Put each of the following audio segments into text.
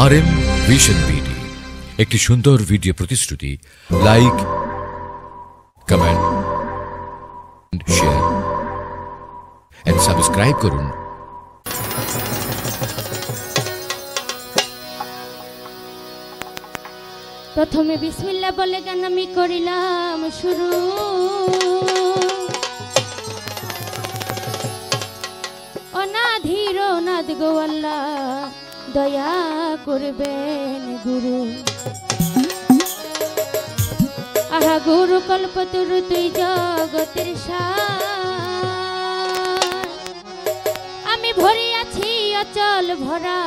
RM vision BD একটি সুন্দর video প্রতিশ্রুতি। Like, comment, share and subscribe করুন। প্রথমে বিসমিল্লাহ বলে গান আমি করিলাম শুরু। অনাধীর অনাথ গো আল্লাহ দয়া করবেন গুরু। আহা গুরু কল্পতরু তুই জগতের সার। আমি ভরি আছি অচল ভরা,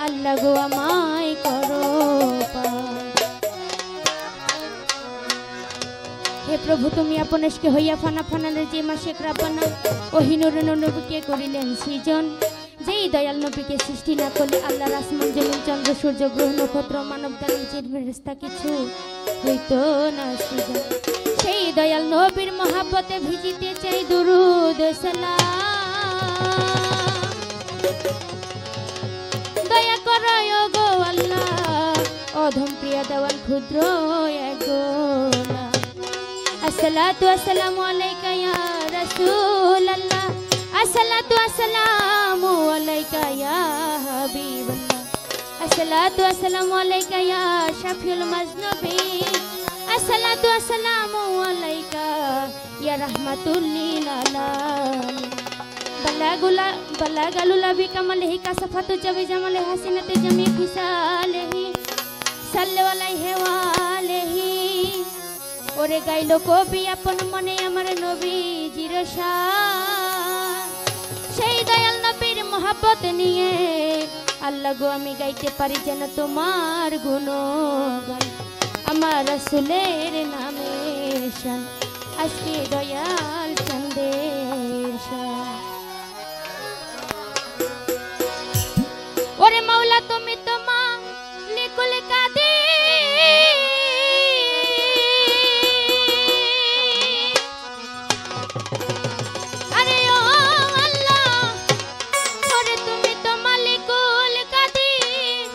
আল্লাহ গো আমায় করো পার। হে প্রভু তুমি আপনেশকে হইয়া ফানা ফানানের যে মাসে রাব্বানা ওহিনুর নবীকে করিলেন সৃজন। যেই দয়াল নবীকে সৃষ্টি না করলে আল্লাহর আসমান জমিন চন্দ্র সূর্য গ্রহ নক্ষত্র মানব দানব জিন ফেরেশতা কিছু হইতো না সৃজন। সেই দয়াল নবীর মহাব্বতে ভিজিতে চাই দুরূদ সালাম। দয়া করো গো আল্লাহ অধম প্রিয়া দেওয়ান ক্ষুদ্র এক গোলাম। আসসালাতু আসসালামু আলাইকা ইয়া রাসূলুল্লাহ, আসসালাতু আসসালামু আলাইকা ইয়া হাবিবাল্লাহ, আসসালাতু আসসালামু আলাইকা ইয়া শাফিউল মাজনুবিন, আসসালাতু আসসালামু আলাইকা ইয়া রাহমাতুল লিল আলামিন। বালাগালুলা বিকামালিহি কাসাফাতু জাবি জামালি হাসিনাতি জামি খিসালিহি সাল্লু আলাইহি ওয়া আলিহি। ওরে গাইলো কবি আপন মনে আমার নবীজির শান। সেই দয়াল নবীর মহব্বত নিয়ে আল্লাহ গো আমি গাইতে পারি যেন তোমার গুণগান। আমার রাসূলের নামের শান আজকে দয়াল চন্দের শান। ওরে মাওলা তুমি তো মালিকুল কাদির, আরে ও আল্লাহ ওরে তুমি তো মালিকুল কাদির।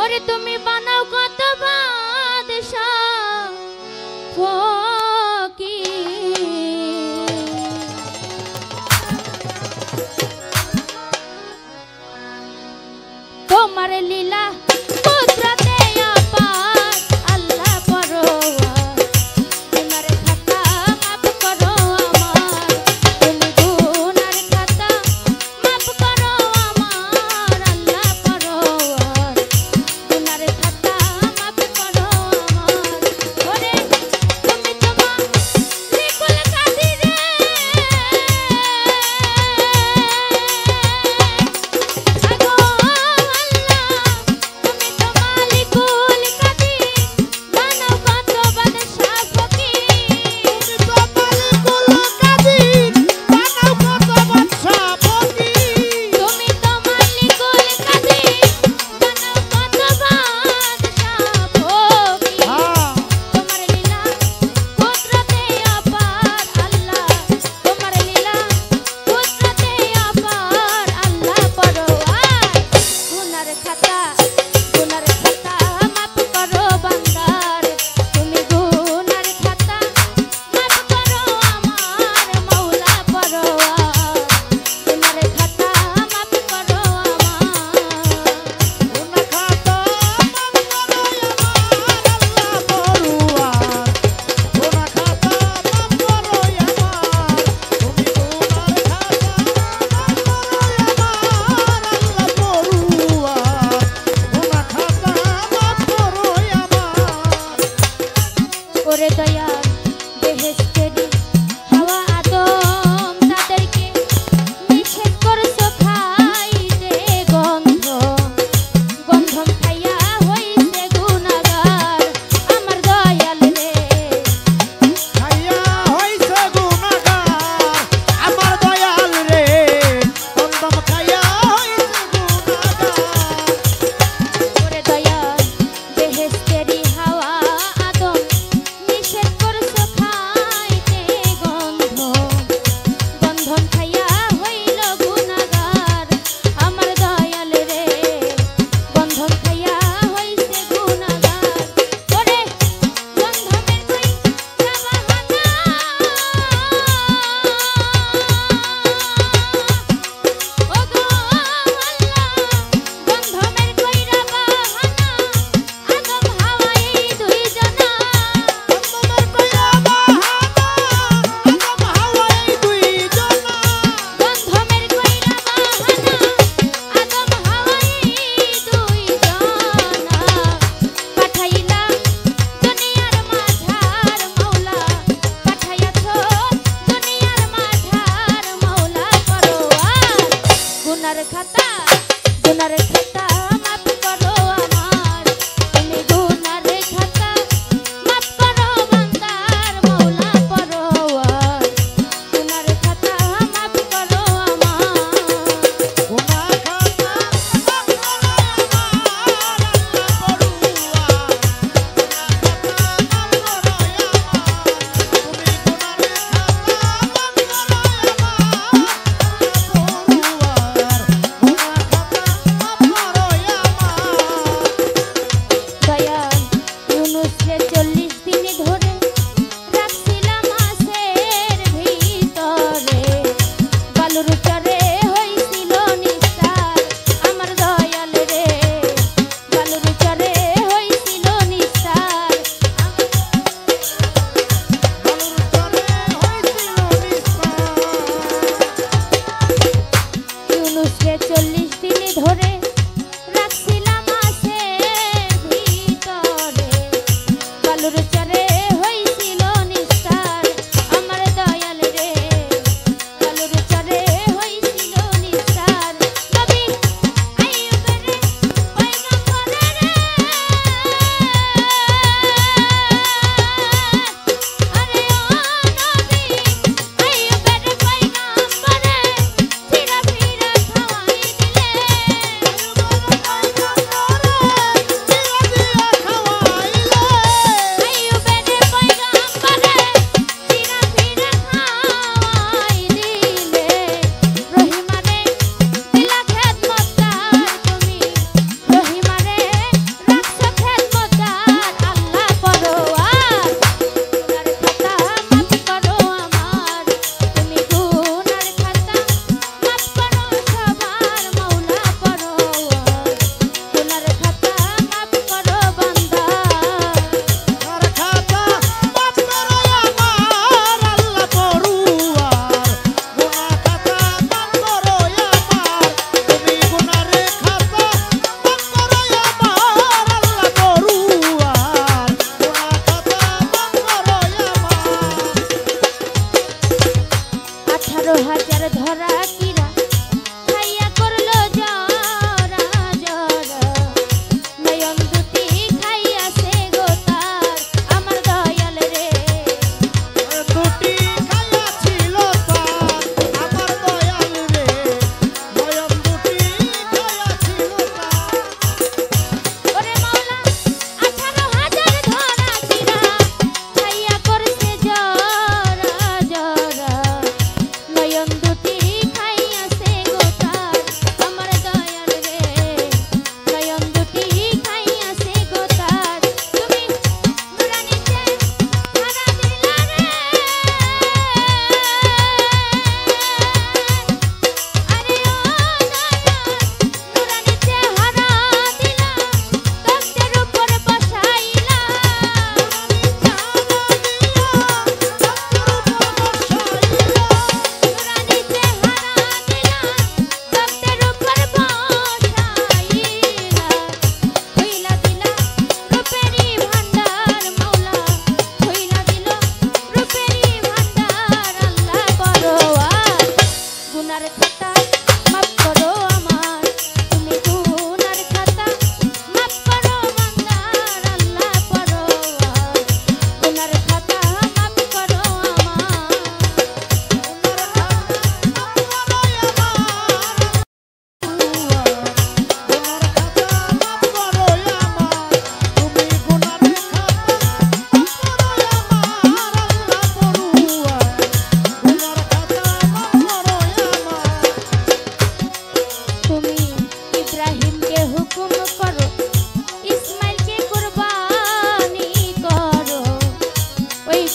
ওরে তুমি বানাও কত বাদশাহ ফকির। তোমার লীলা কুদরতে অপার আল্লাহ পরোয়ার। গুনার খাতা মাফ করো আমার, তুমি গুনার খাতা মাফ করো আমার আল্লাহ পরোয়ার। গুনার খাতা মাফ করো আমার। ওরে তুমি তো মালিকুল কাদির রে, আগো বেহেশতেরি হাওয়া আদম নিষেধ করছে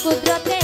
কুদরতে